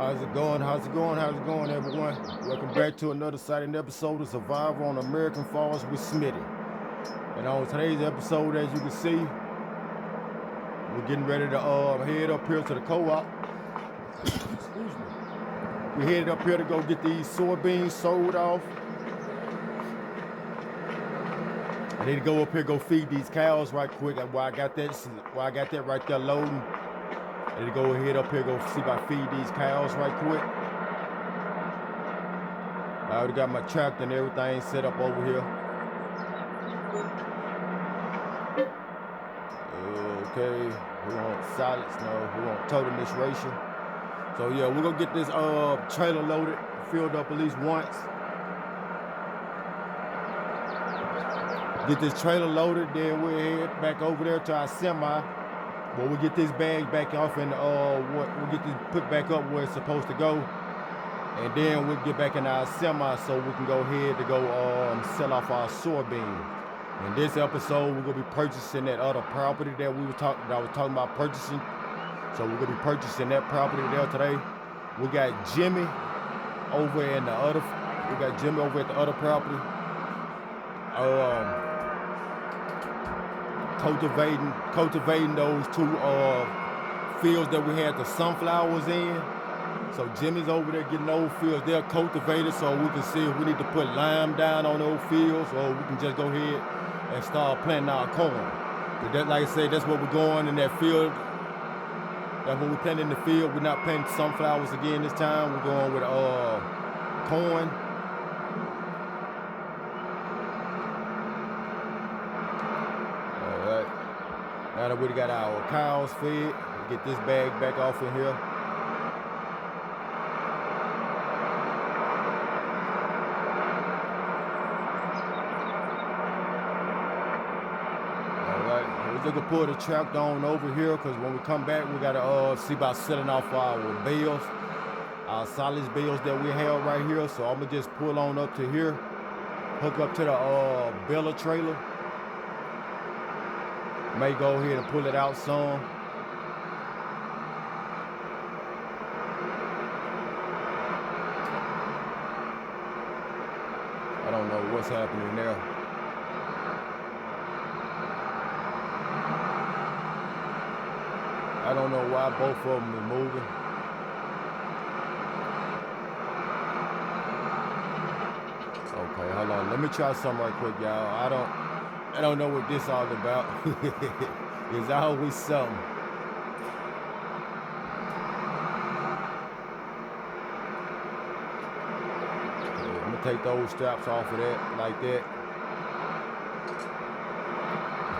How's it going? How's it going? How's it going, everyone? Welcome back to another exciting episode of Survivor on American Falls with Smitty. And on today's episode, as you can see, we're getting ready to head up here to the co-op. Excuse me. We're headed up here to go get these soybeans sold off. I need to go up here, go feed these cows right quick. While I got that right there loading, I need to go ahead up here, go see if I feed these cows right quick. I already got my tractor and everything set up over here. Okay, we want silence, no, we want total misration. So yeah, we're gonna get this trailer loaded, filled up at least once. Get this trailer loaded, then we'll head back over there to our semi. But we'll get this bag back off and we'll get this put back up where it's supposed to go. And then we'll get back in our semi so we can go ahead to go sell off our soybeans. In this episode, we're gonna be purchasing that other property that I was talking about purchasing. So we're gonna be purchasing that property there today. We got Jimmy over at the other property. Cultivating those two fields that we had the sunflowers in. So Jimmy's over there getting those fields. They're cultivated so we can see if we need to put lime down on those fields or we can just go ahead and start planting our corn. But that, like I said, that's what we're going in that field. That's what we're planting in the field. We're not planting sunflowers again this time. We're going with corn. Alright. Now that we got our cows fed, get this bag back off in here. We're going to pull the tractor on over here because when we come back, we got to see about selling off our bales, our solids bales that we have right here. So I'm going to just pull on up to here, hook up to the baler trailer. May go ahead and pull it out some. I don't know what's happening there. I don't know why both of them are moving. Okay, hold on. Let me try something right quick, y'all. I don't know what this all about. It's always something. Okay, I'm gonna take those straps off of that, like that.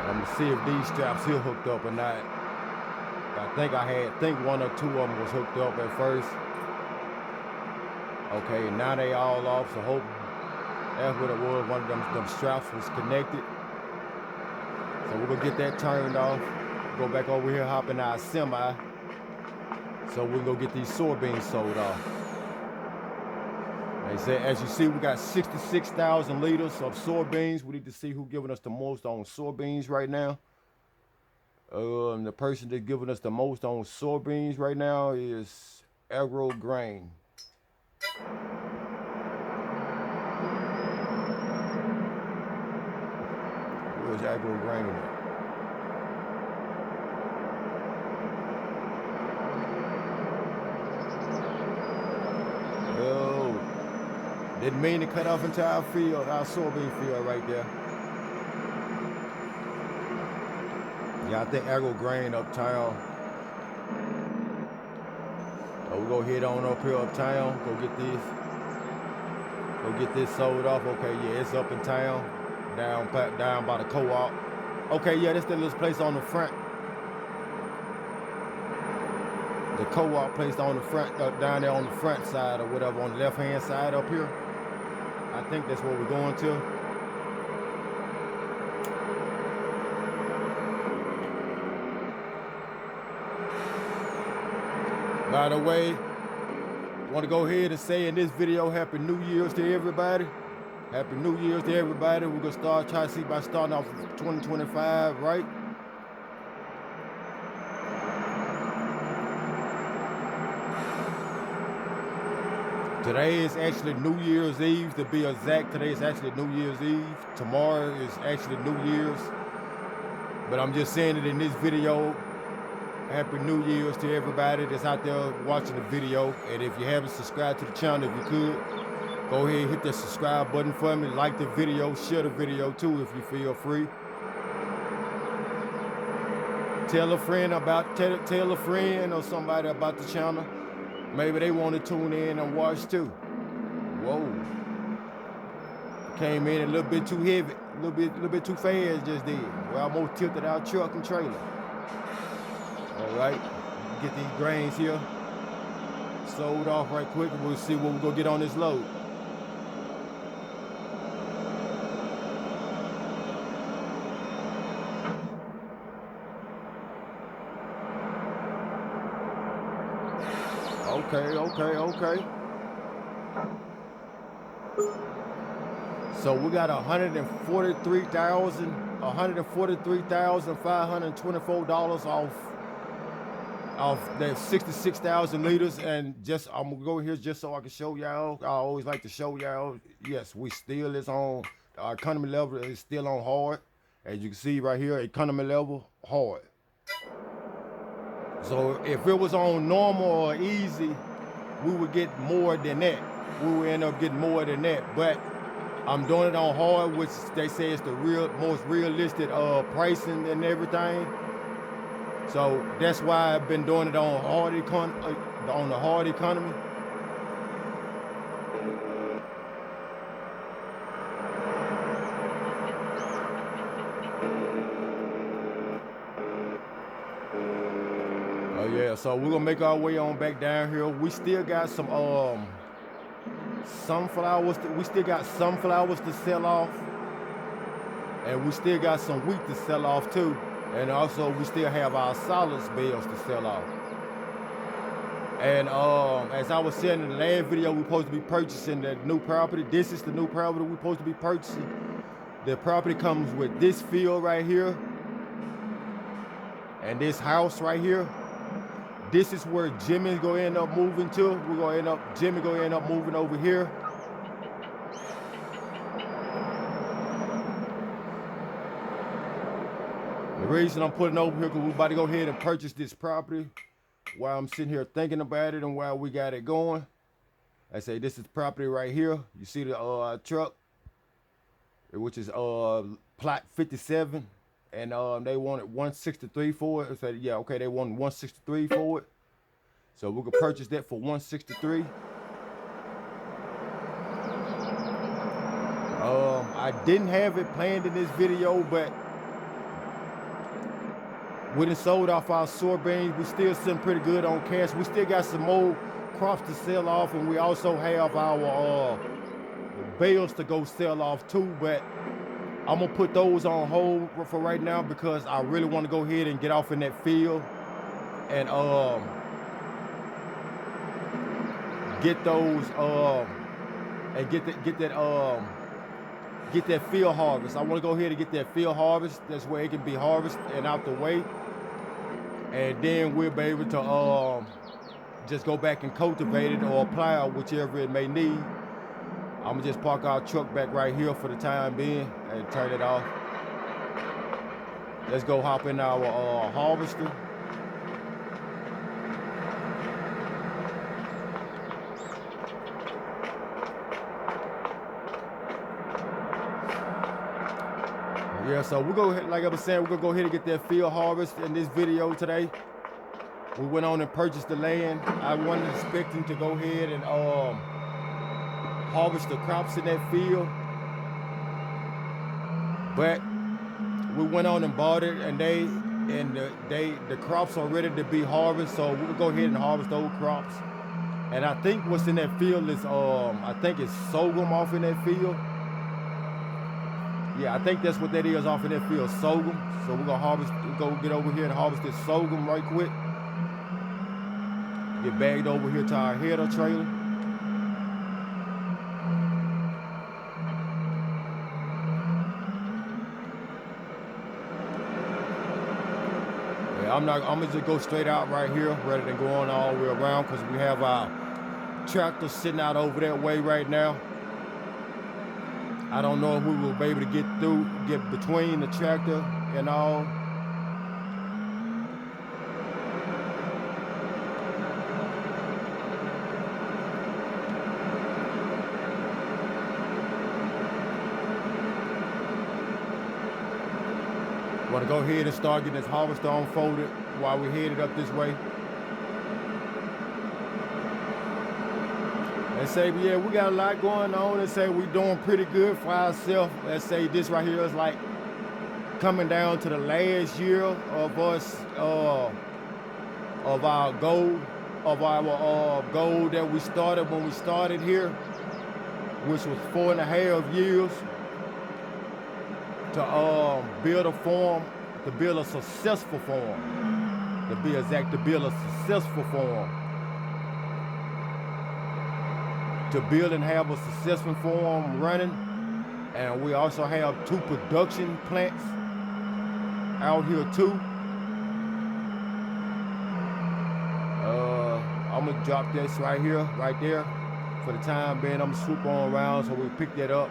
I'm gonna see if these straps here hooked up or not. I think one or two of them was hooked up at first. Okay, now they all off, so hope that's what it was. One of them straps was connected. So we're gonna get that turned off. Go back over here, hop in our semi. So we can go get these soybeans sold off. They said, as you see, we got 66,000 liters of soybeans. We need to see who's giving us the most on soybeans right now. The person that's giving us the most on soybeans right now is Agro Grain. Where's Agro Grain at? Oh, didn't mean to cut off into our field, our soybean field right there. Yeah, I think Agro Grain uptown. So we'll go head on up here uptown, go get this sold off. Okay, yeah, it's up in town, down by the co-op. Okay, yeah, that's the little place on the front. The co-op place on the front, down there on the front side or whatever, on the left-hand side up here. I think that's where we're going to. By the way, I want to go ahead and say in this video, Happy New Year's to everybody. Happy New Year's to everybody. We're going to try to see by starting off 2025, right? Today is actually New Year's Eve, to be exact. Today is actually New Year's Eve. Tomorrow is actually New Year's. But I'm just saying it in this video. Happy New Year's to everybody that's out there watching the video. And if you haven't subscribed to the channel, if you could, go ahead and hit that subscribe button for me. Like the video, share the video too if you feel free. Tell a friend tell a friend or somebody about the channel. Maybe they want to tune in and watch too. Whoa. Came in a little bit too heavy, a little bit too fast just did. Well, I'm gonna tilt it out truck and trailer. All right, get these grains here sold off right quick and we'll see what we're gonna get on this load. Okay. So we got $143,524 off that 66,000 liters. And just I'm gonna go here just so I can show y'all. I always like to show y'all. Yes, we still is on our economy level is still on hard. As you can see right here, economy level hard. So if it was on normal or easy, we would get more than that. We would end up getting more than that. But I'm doing it on hard, which they say is the most realistic pricing and everything. So that's why I've been doing it on the hard economy. Oh yeah, so we're gonna make our way on back down here. We still got some sunflowers. We still got sunflowers to sell off, and we still got some wheat to sell off too. And also we still have our solids bales to sell off. And as I was saying in the last video, we're supposed to be purchasing the new property. This is the new property we're supposed to be purchasing. The property comes with this field right here and this house right here. This is where Jimmy's gonna end up moving to. Jimmy gonna end up moving over here. The reason I'm putting over here because we're about to go ahead and purchase this property while I'm sitting here thinking about it and while we got it going. I say this is property right here. You see the truck, which is plot 57. And they wanted 163 for it. I said, yeah, okay, they wanted 163 for it. So we could purchase that for 163. I didn't have it planned in this video, but we done sold off our soybeans. We still sitting pretty good on cash. We still got some more crops to sell off, and we also have our bales to go sell off too, but I'm gonna put those on hold for right now because I really want to go ahead and get off in that field and get those and get that field harvest. I want to go ahead and get that field harvest. That's where it can be harvested and out the way, and then we'll be able to just go back and cultivate it or plow whichever it may need. I'm gonna just park our truck back right here for the time being and turn it off. Let's go hop in our harvester. Yeah, so we're gonna, like I was saying, we're gonna go ahead and get that field harvest in this video today. We went on and purchased the land. I wasn't expecting to go ahead and harvest the crops in that field, but we went on and bought it, and the crops are ready to be harvested, so we'll go ahead and harvest those crops. And I think what's in that field is I think it's sorghum off in that field. Yeah, I think that's what that is off in that field, sorghum. So we're gonna go get over here and harvest this sorghum right quick. Get bagged over here to our header trailer. I'm gonna just go straight out right here rather than going all the way around, because we have our tractor sitting out over that way right now. I don't know if we will be able to get between the tractor and all. Want to go ahead and start getting this harvester unfolded while we're headed up this way. And say, yeah, we got a lot going on, and say we're doing pretty good for ourselves. Let's say this right here is like coming down to the last year of us, of our goal, goal that we started when we started here, which was 4.5 years to build a farm, to build a successful farm, to be exact, to build a successful farm, to build and have a successful farm running. And we also have 2 production plants out here too. I'm gonna drop this right here, right there. For the time being, I'm gonna swoop on around so we pick that up.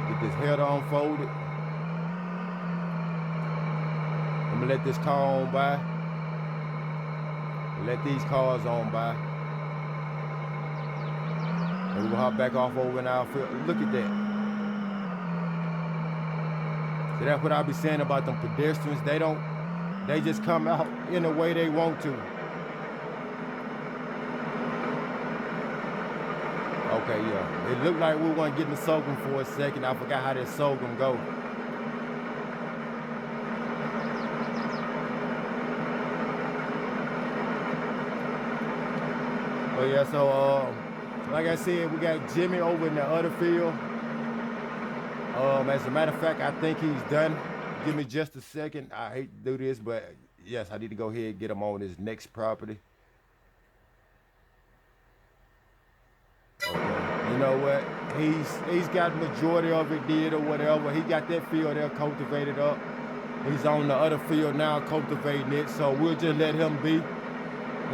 Get this header unfolded. I'm gonna let this car on by. Let these cars on by. And we'll hop back off over in our field. Look at that. So that's what I be saying about them pedestrians. They just come out in the way they want to. Okay, yeah. It looked like we were gonna get in the sorghum for a second. I forgot how that sorghum go. But yeah, so like I said, we got Jimmy over in the other field. As a matter of fact, I think he's done. Give me just a second. I hate to do this, but yes, I need to go ahead and get him on his next property. Okay. You know what? He's got majority of it did or whatever. He got that field there cultivated up. He's on the other field now cultivating it, so we'll just let him be.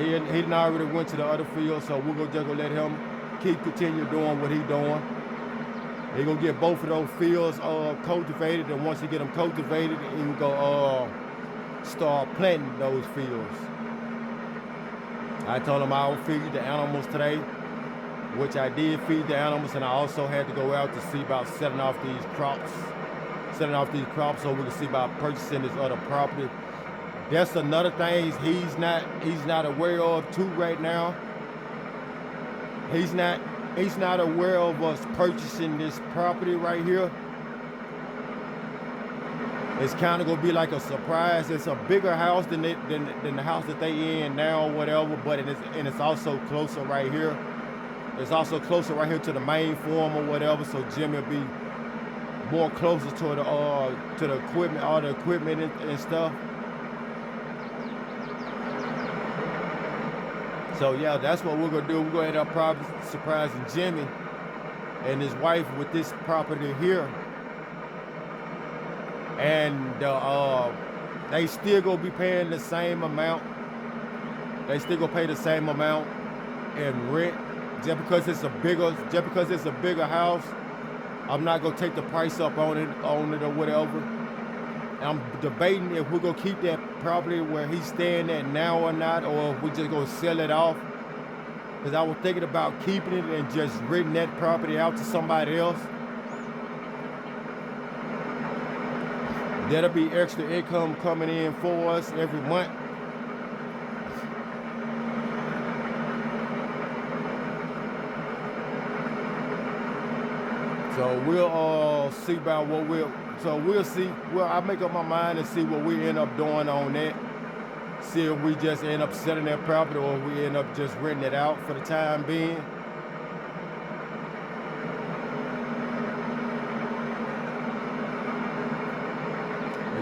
He done already went to the other field, so we're just gonna let him continue doing what he's doing. He gonna get both of those fields cultivated, and once he get them cultivated, he will go start planting those fields. I told him I would feed the animals today, which I did feed the animals, and I also had to go out to see about selling off these crops so we can see about purchasing this other property. That's another thing he's not aware of too right now. He's not aware of us purchasing this property right here. It's kind of gonna be like a surprise. It's a bigger house than the house that they in now or whatever, but it's also closer right here. It's also closer right here to the main farm or whatever, so Jimmy will be more closer to the equipment, all the equipment and stuff. So yeah, that's what we're gonna do. We're gonna end up probably surprising Jimmy and his wife with this property here. And they still gonna be paying the same amount. They still gonna pay the same amount in rent. Just because it's a bigger house, I'm not gonna take the price up on it or whatever. I'm debating if we're gonna keep that property where he's staying at now or not, or if we just gonna sell it off. Because I was thinking about keeping it and just renting that property out to somebody else. That'll be extra income coming in for us every month. So we'll see about what we'll see. Well, I'll make up my mind and see what we end up doing on that. See if we just end up selling that property or if we end up just renting it out for the time being.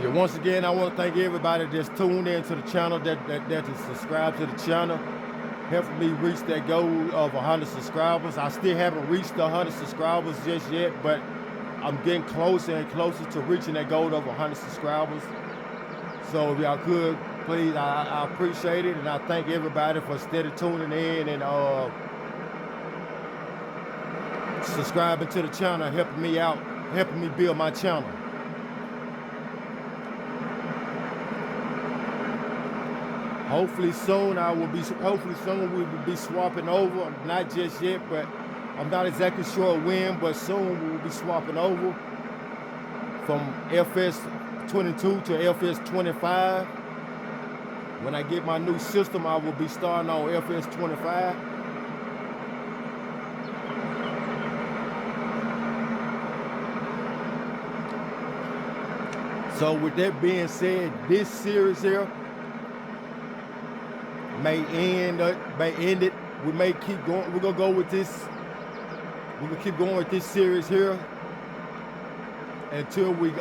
And once again, I want to thank everybody that's tuned in to the channel, that subscribe to the channel. Helping me reach that goal of 100 subscribers. I still haven't reached the 100 subscribers just yet, but I'm getting closer and closer to reaching that goal of 100 subscribers. So if y'all could, please, I appreciate it, and I thank everybody for steady tuning in and subscribing to the channel, helping me out, helping me build my channel. Hopefully soon we will be swapping over. Not just yet, but I'm not exactly sure when, but soon we will be swapping over from FS22 to FS25. When I get my new system, I will be starting on FS25. So with that being said, this series here may end it. We may keep going. We're gonna go with this. We're gonna keep going with this series here until we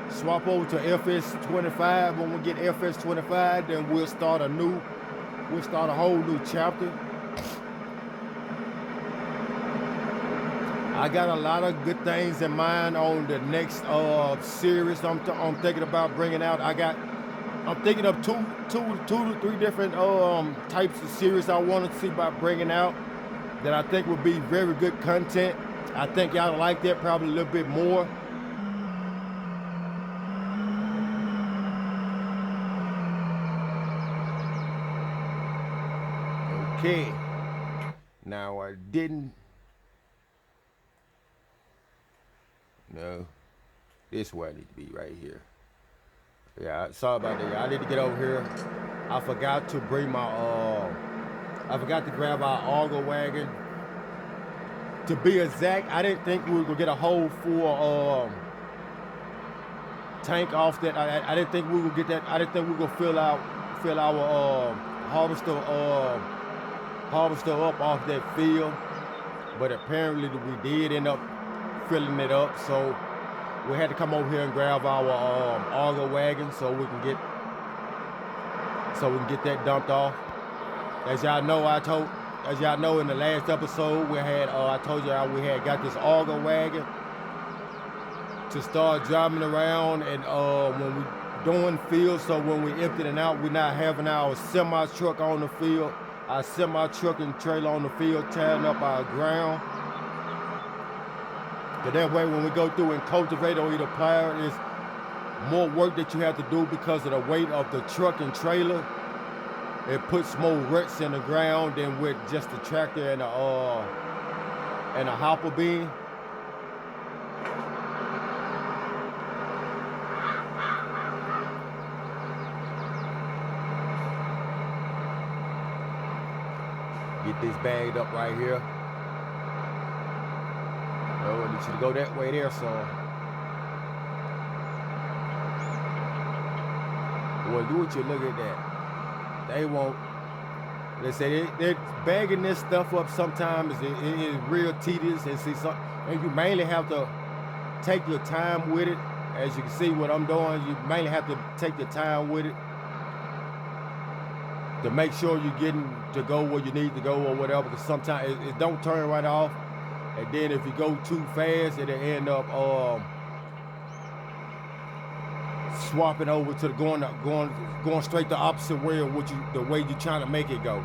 swap over to FS25. When we get FS25, then we'll start a whole new chapter. I got a lot of good things in mind on the next series I'm thinking about bringing out. I'm thinking of two to three different types of series I want to see about bringing out that I think would be very good content. I think y'all like that probably a little bit more. Okay. Now I didn't. No. This way I need to be right here. Yeah, sorry about that. I need to get over here. I forgot to bring my I forgot to grab our auger wagon. To be exact, I didn't think we were gonna get a whole full tank off that. I didn't think we would get that. I didn't think we were gonna fill our harvester up off that field. But apparently we did end up filling it up. So we had to come over here and grab our auger wagon so we can get that dumped off. As y'all know, in the last episode we had I told y'all we had got this auger wagon to start driving around, and when we doing fields, so when we emptying it out, we're not having our semi truck on the field, our semi truck and trailer on the field tearing up our ground. But that way, when we go through and cultivate or either plow, it's more work that you have to do because of the weight of the truck and trailer. It puts more ruts in the ground than with just the tractor and a hopper beam. Get this bagged up right here. Oh, I need you to go that way there, son. Boy, do what you look at that. They won't. They say they're bagging this stuff up sometimes. It is real tedious, and you mainly have to take your time with it. As you can see what I'm doing, you mainly have to take your time with it to make sure you're getting to go where you need to go or whatever, because sometimes it don't turn right off. And then if you go too fast, it'll end up swapping over to going straight the opposite way of the way you're trying to make it go.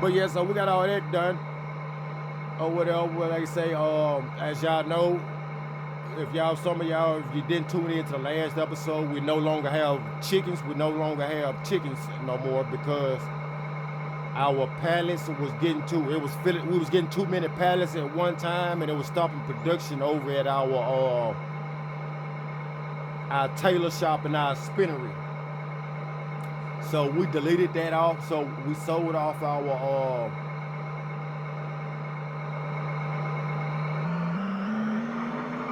But yeah, so we got all that done. Or whatever, like I say, as y'all know, if you didn't tune in to the last episode, we no longer have chickens. We no longer have chickens no more because our pallets was getting we was getting too many pallets at one time, and it was stopping production over at our tailor shop and our spinnery. So we deleted that off. So we sold off our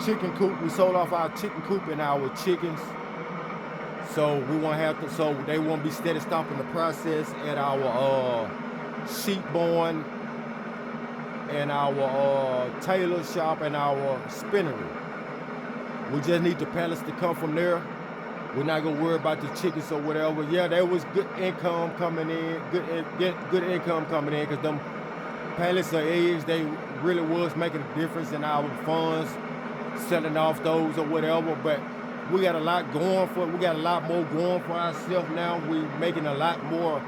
chicken coop. We sold off our chicken coop and our chickens, so we won't have to. So they won't be steady stopping the process at our sheep barn and our tailor shop and our spinnery. We just need the pallets to come from there, We're not gonna worry about the chickens or whatever. Yeah, there was good income coming in, good income coming in, because them pallets of eggs, they really was making a difference in our funds, selling off those or whatever. But we got a lot going for it. We got a lot more going for ourselves now. We making a lot more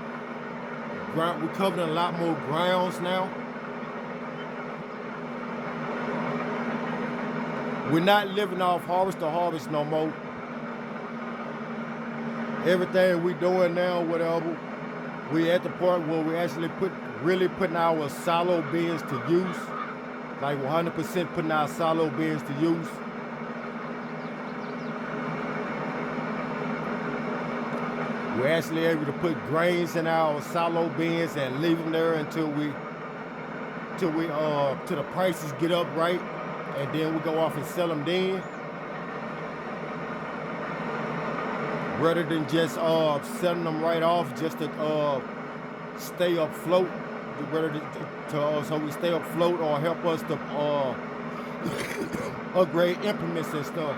ground. We're covering a lot more grounds now. We're not living off harvest to harvest no more. Everything we doing now, whatever, we at the point where we actually really putting our silo bins to use, like 100% putting our silo bins to use. We're actually able to put grains in our silo bins and leave them there until the prices get up right, and then we go off and sell them then, rather than just selling them right off just to stay afloat, so we stay afloat, or help us to upgrade implements and stuff,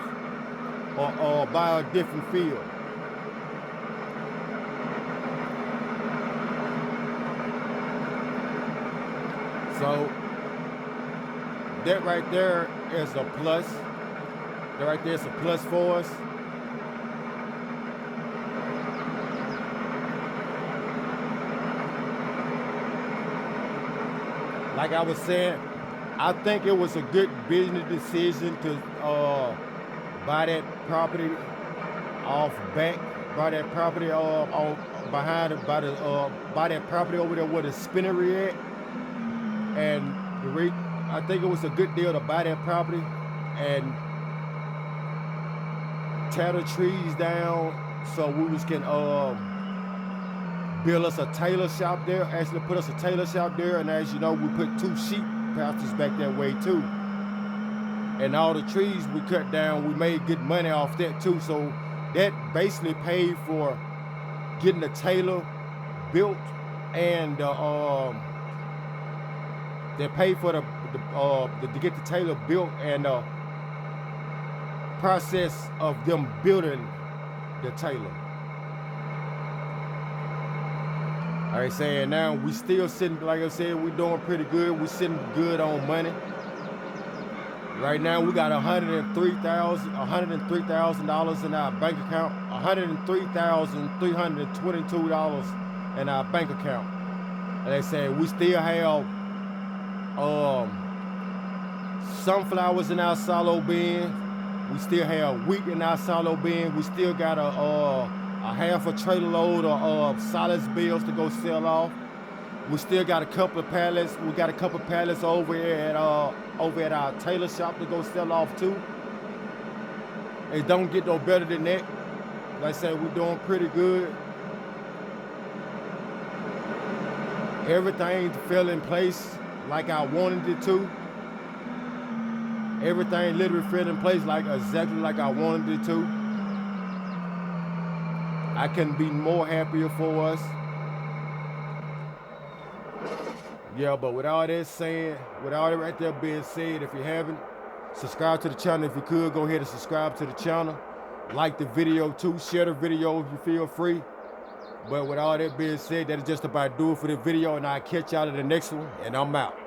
or buy a different field. So that right there is a plus. That right there is a plus for us. Like I was saying, I think it was a good business decision to buy that property off back, buy that property behind it, buy that property over there where the spinnery at. And I think it was a good deal to buy that property and tear the trees down so we can build us a tailor shop there, actually put us a tailor shop there. And as you know, we put 2 sheep pastures back that way too. And all the trees we cut down, we made good money off that too. So that basically paid for getting the tailor built, and they paid for to get the tailor built, and process of them building the tailor. All right, saying now we still sitting, like I said, we're doing pretty good. We're sitting good on money. Right now we got $103,000 in our bank account, $103,322 in our bank account. And they say we still have sunflowers in our silo bin. We still have wheat in our silo bin. We still got a half a trailer load of solids bales to go sell off. We still got a couple of pallets. We got a couple of pallets over at our tailor shop to go sell off too. It don't get no better than that. Like I said, we're doing pretty good. Everything fell in place like I wanted it to. Everything literally fell in place exactly like I wanted it to. I couldn't be more happier for us. Yeah, but with all that right there being said, if you haven't, subscribe to the channel. If you could, go ahead and subscribe to the channel. Like the video too, share the video if you feel free. But with all that being said, that is just about do it for the video, and I'll catch y'all in the next one, and I'm out.